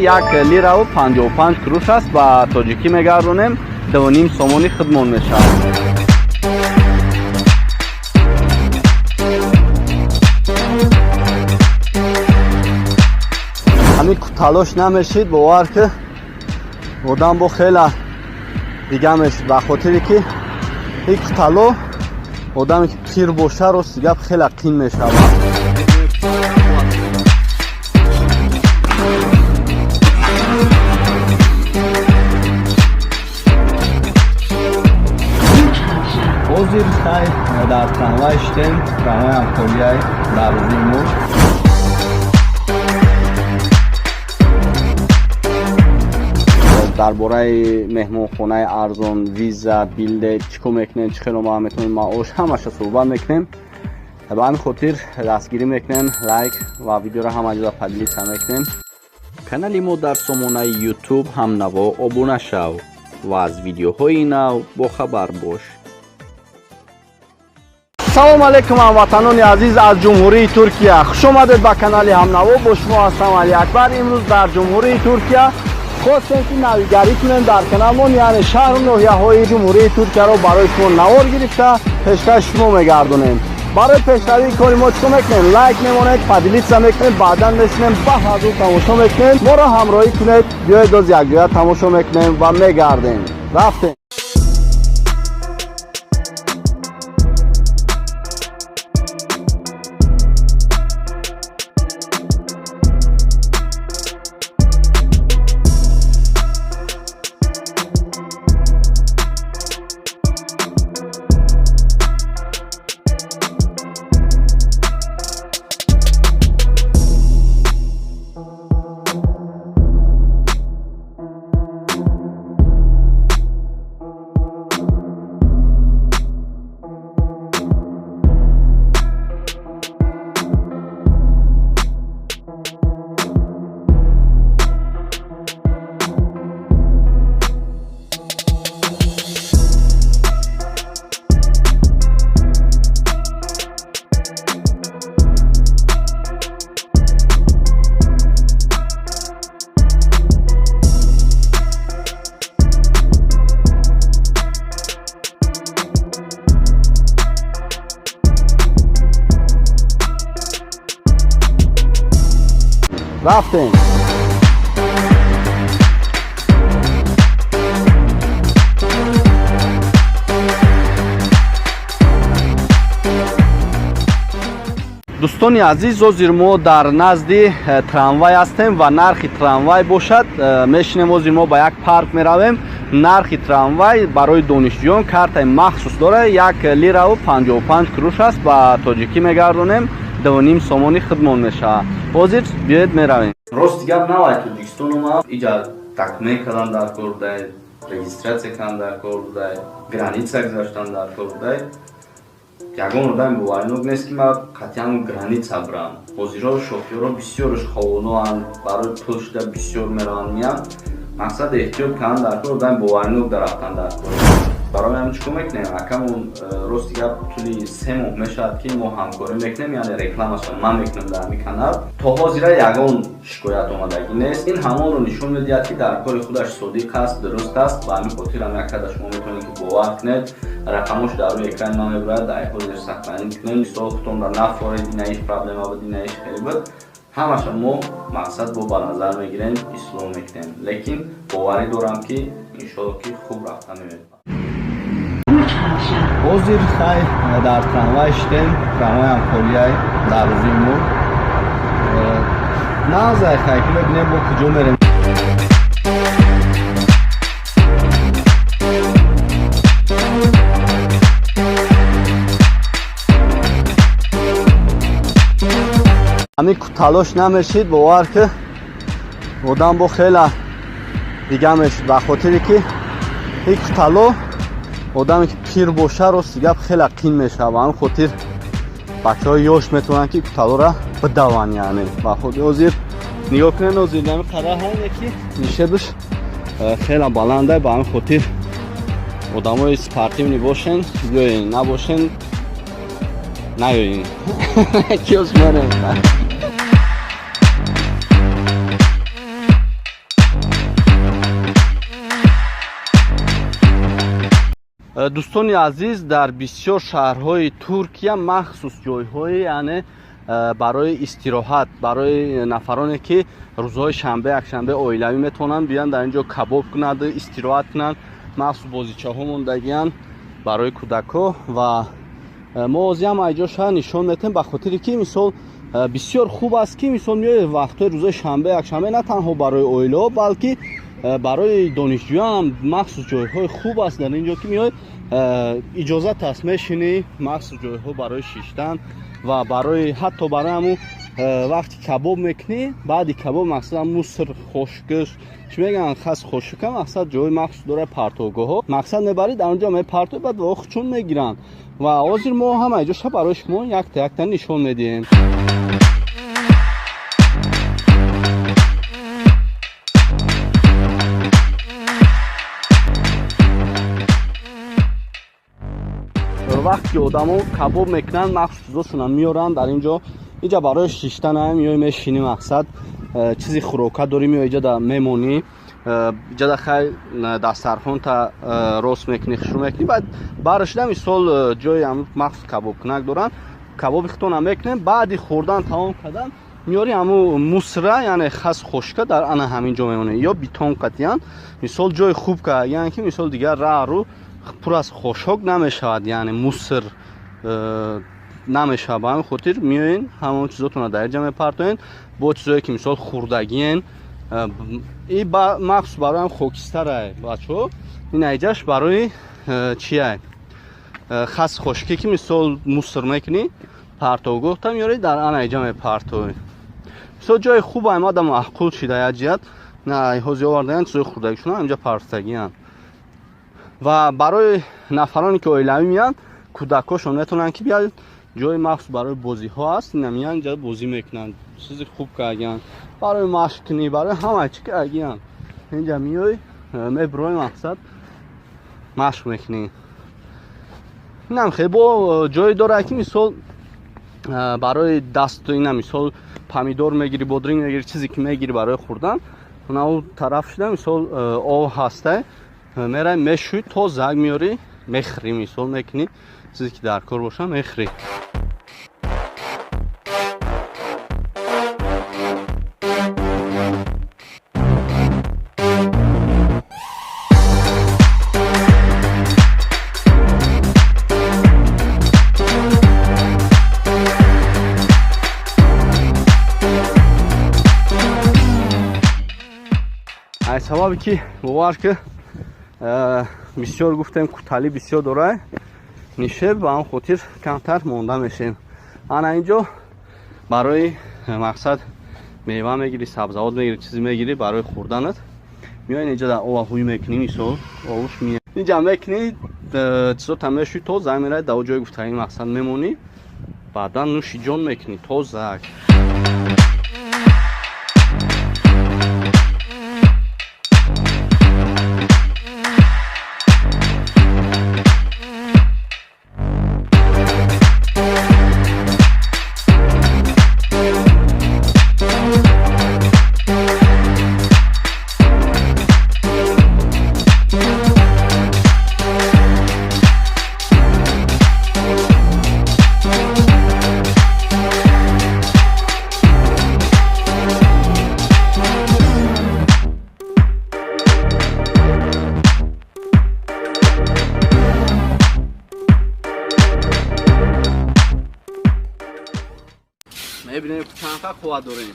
1 لیره و 55 قروش است و تاجیکی میگردونیم 2.5 سومونی خدمون میشه. همین تلاش نمیشید باور که آدم با خیلی دیگه میشید به خاطری که این تلو آدمی که پیر باشه رو دیگه خیلی قین میشه. حاضر خیلی در تنوای شدیم تنوای همکاریای در زیمو درباره مهمون خونه ارزان ویزا بیلد چیکو میکنین چی خیلی ما میتونیم معاش همش صحبت میکنیم. به همین خاطر دستگیری میکنین لایک و ویدیو را هم اجازه پدیلیت هم میکنین. کانال ما در سامانه یوتیوب هم نوا ابونه شو و از ویدیوهای نو با خبر باش. سلام علیکم هموطنان عزیز از جمهوری ترکیه، خوش آمدید به کانال هم نوا. با شما هستم علی اکبر. امروز در جمهوری ترکیه خواستیم که نویگری کنیم در کانالمون، یعنی شهر و ناحیه های جمهوری ترکیه رو برای شما نوار گرفته پیشکش شما میگردونیم. برای پیشروی کاری ما چیکار میکنیم؟ لایک میمونید، پدیلیت میکنید، بعدا میشینیم با حضور تماشا میکنید. ما را همراهی کنید، بیاید باز یک جای تماشا میکنیم و میگردیم. رفتیم. رفتیم. دوستان عزیز، حاضر ما در نزد تراموای هستیم و نرخ تراموای باشد میشینیم. حاضر ما به یک پارک میرویم. نرخ تراموای برای دانشجویان کارت مخصوص داره 1 لیره و 55 قروش است و تاجیکی میگردونیم 2.5 سومونی خدمون میشه. حاضر بیاید میرویم. راست گپ نباید تو دیگستان ما اینجا تکمیل کردن در کار بوده، رجیستراسیون کردن در کار بوده، گرانیتسا گذاشتن در کار بوده. یگان آدم باورنوک نیست که ما قطعا گرانیتسا برم. حاضرها شوفیرها بسیارش خوانوان برای پول شده بسیار میرن میان. مقصد احتیاط کردن در کار آدم باورنوک در رفتن در کار. برای هم چیکار میکنیم؟ اکمون راست دیگه طولی 3 ماه میشد که ما همکاری میکنیم، یعنی رکلامش من میکنم در همین کانال. تا حاضر یگان شکایت اومدگی نیست. این همان رو نشون میده که در کار خودش صادق است، درست است و همین خاطر هم یک کدش شما میتونید که باور کنید. رقمش در روی اکران ما میبرد در حاضر ساختن کنید. ساختون را نفارید، نه هیچ پرابلم آبادی نه هیچ خیلی بود. همش ما مقصد با به نظر میگیریم اسلام میکنیم، لیکن باوری دارم که انشالله که خوب رفتن میبینید. حاضر خیلی در تراموای شدیم تراموای همکاریای در زیمو نازای خیلی که ببینیم با کجا میریم. همین تلاش نمیشید باور که آدم با خیلی دیگه میشید به خاطری که این تلو آدمی که پیر باشه رو دیگه خیلی قین میشه و همین خاطر بچه های یاش میتونن که تلو را بدوان. یعنی با خود حاضر نگاه کنین، حاضر نمی قرار هم یکی میشه دوش خیلی بلنده. با همین خاطر آدم های سپارتیونی باشین یا نباشین نیایین کیوز منه. дӯстони азиз, дар бисёр шаҳрҳои Туркия махсус ҷойҳои яъне барои истироҳат, барои нафароне ки рӯзҳои шанбе, якшанбе оилавӣ метавонанд биёянд дар ин ҷо кабоб кунанд, истироҳат кунанд. махсус бозичаҳо мондагиянд барои кӯдако ва мо ҳозирам айҷо шаҳр нишон метаҳем ба хотире ки мисол бисёр хуб аст ки мисол меоед вақтҳои рӯзои шанбе, якшанбе на танҳо барои оилаҳо, балки барои донишҷӯён ҳам махсус ҷойҳои хуб аст. дар ин ҷо ки меоед иҷозат аст мешинӣ, махсус ҷойҳо барои шиштан ва барои ҳатто барои ҳамун вақти кабоб мекунӣ, баъди кабоб мақсад ҳамун сир хошкаш чӣ мегӯянд хас хошука мақсад ҷои махсус дорад партовгоҳо мақсад мебарӣ дар он ҷо мепартоӣ баъд ва хучун мегиранд ва ҳозир мо ҳама ҷо ша барои шумо якта якта нишон медиҳем. вақте ки одамо кабоб мекунанд махсус чизошонам меоранд дар ин ҷо иҷа барои шиштан меои мешинӣ мақсад чизи хӯрока дорӣ меои иҷа мемонӣ иҷа хай дастархонта рост мекунӣ хушрӯ мекунӣ баъд баршида мисол ҷои махсус кабобкунак доранд кабоби хитона мекунем баъди хӯрдан тамом кардан миёри ҳамун мусра яъне хас хошка дар ана ҳамин ҷо мемонӣ ё битон катиян мисол ҷои хуб кардан ки мисол дигар раҳрӯ пур аз хошок намешавад яъне муср намешавад ба ҳамин хотир меоин ҳамон чизотонро дар ҷа мепартоен бо чизое ки мисол хурдагиен и махсус барои ҳам хокистарай бачаҳо ин айҷаш барои чияй хас хошкӣ ки мисол муср мекунӣ партовгоҳта меёрӣ дар ана айҷа мепартоӣ мисол ҷои хуб аймадам маъқул шида як ҷиҳат на ҳозир овардаянд чизои хурдагишона инҷа партагиянд ва барои нафароне ки оилавӣ меянд кӯдакҳошон метавонанд ки бияд ҷои махсус барои бозиҳо аст ина меянд инҷа бозӣ мекунанд чизи хуб кардиянд барои машқ кунӣ барои ҳама чӣ кардиянд инҷа меои мебурои мақсад машқ мекунӣ инам хебо ҷое дорад ки мисол барои дасту ина мисол помидор мегирӣ бодринг мегирӣ чизе ки мегирӣ барои хӯрдан наву тараф шуда мисол ов ҳастай мерай мешӯй то зак меорӣ мехӯрӣ мисол мекунӣ чизе ки дар кор боша мехӯрӣ. ай сабаби ки бовар ки бисёр гуфтем кӯталӣ бисёр дорад нишеб ба он хотир камтар монда мешем ана ин ҷо барои мақсад мева мегирӣ сабзавот мегирӣ чизе мегирӣ барои хӯрданат меоин инҷа дар оваҳӯй мекунӣ мисол овуш инҷа мекунӣ чизота мешӯӣ то зак мераи дар ҷои гуфтагӣ мақсад мемонӣ баъдан нӯши ҷон мекунӣ то зак. мебинем чанка қувват дорем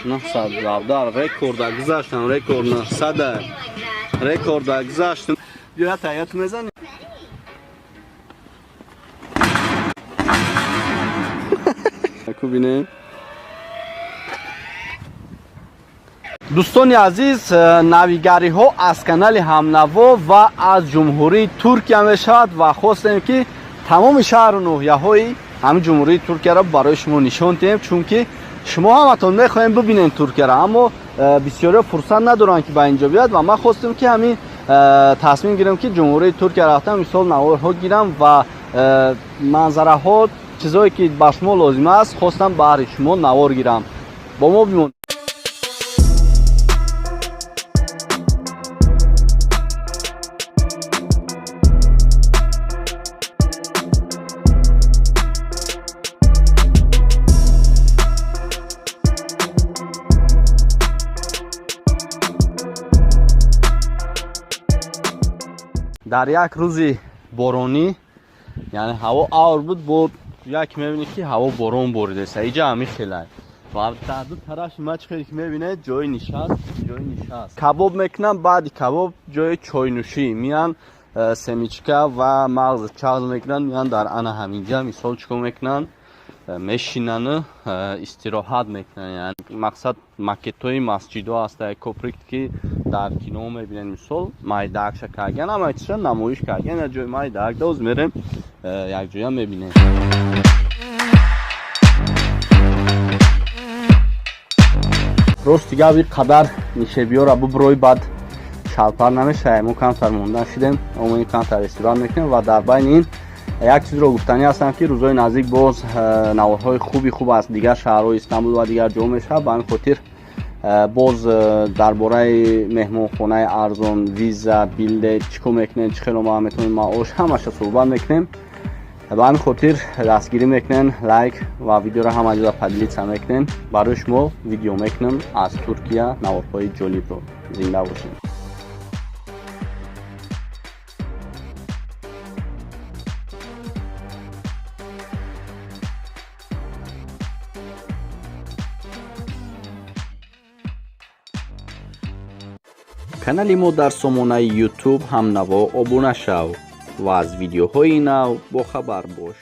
насадавдар рекорда гузаштам рекордна сада рекорда гузаштам бия таят мезанем аку бинем дӯстони азиз навигариҳо аз канали ҳамнаво ва аз ҷумҳурии Туркия мешавад ва хостем ки тамоми шаҳру ноҳияҳои ҳамин ҷумҳурии Туркияро барои шумо нишон диҳем чунки шумо ҳаматон мехоҳем бубинем Туркияро аммо бисёриҳо фурсат надоранд ки ба ин ҷо биёяд ва ман хостем ки ҳамин тасмим гирем ки ҷумҳурии Туркия рафтам мисол наворҳо гирам ва манзараҳо чизое ки ба шумо лозим аст хостам баҳри шумо навор гирам. бо мо бимон. дар як рӯзи боронӣ, яъне ҳаво авр буд, бо як мебинед ки ҳаво борон боридааст. Иҷа ҳами хелай. ва дар ду тарафи ма чиқеде ки мебинед ҷои нишаст. Кабоб мекунам, баъди кабоб ҷои чойнӯшӣ миян семичка ва мағз чағз мекунанд, миян дар ана ҳаминҷа мисол чикор мекунанд, мешинану истироҳат мекунанд. Яъне мақсад макетҳои масҷидҳо ҳастанд, кӯприк ки дар кино мебинед, мисол майдаакша кардан, ҳамаи чизро намоиш кардан. як ҷои майдаак доз мерем, якҷоя мебинем. рости гап ин қадар нишебиёра буброй баъд шалпар намешавад. мо камтар мондан шудем, омони камтар ресторан мекунем ва дар байни ин як чизро гуфтанӣ ҳастам ки рӯзҳои наздик боз наворҳои хуб аз дигар шаҳрҳои Истанбул ва дигар ҷо мешавад. ба ҳамин хотир боз дар бораи меҳмонхонаи арзон, виза, билет, чӣ кор мекунем, чӣ хел омада метавонем, маош, ҳамаша суҳбат мекунем. ба ҳамин хотир дастгирӣ мекунем, лайк ва видеоро ҳама ҷода поделиться мекунем. барои шумо видео мекунем аз Туркия, наворҳои ҷолибро. зинда бошед. канали мо дар сомонаи YouTube ҳамнаво обуна шав ва аз видеоҳои нав бохабар бош.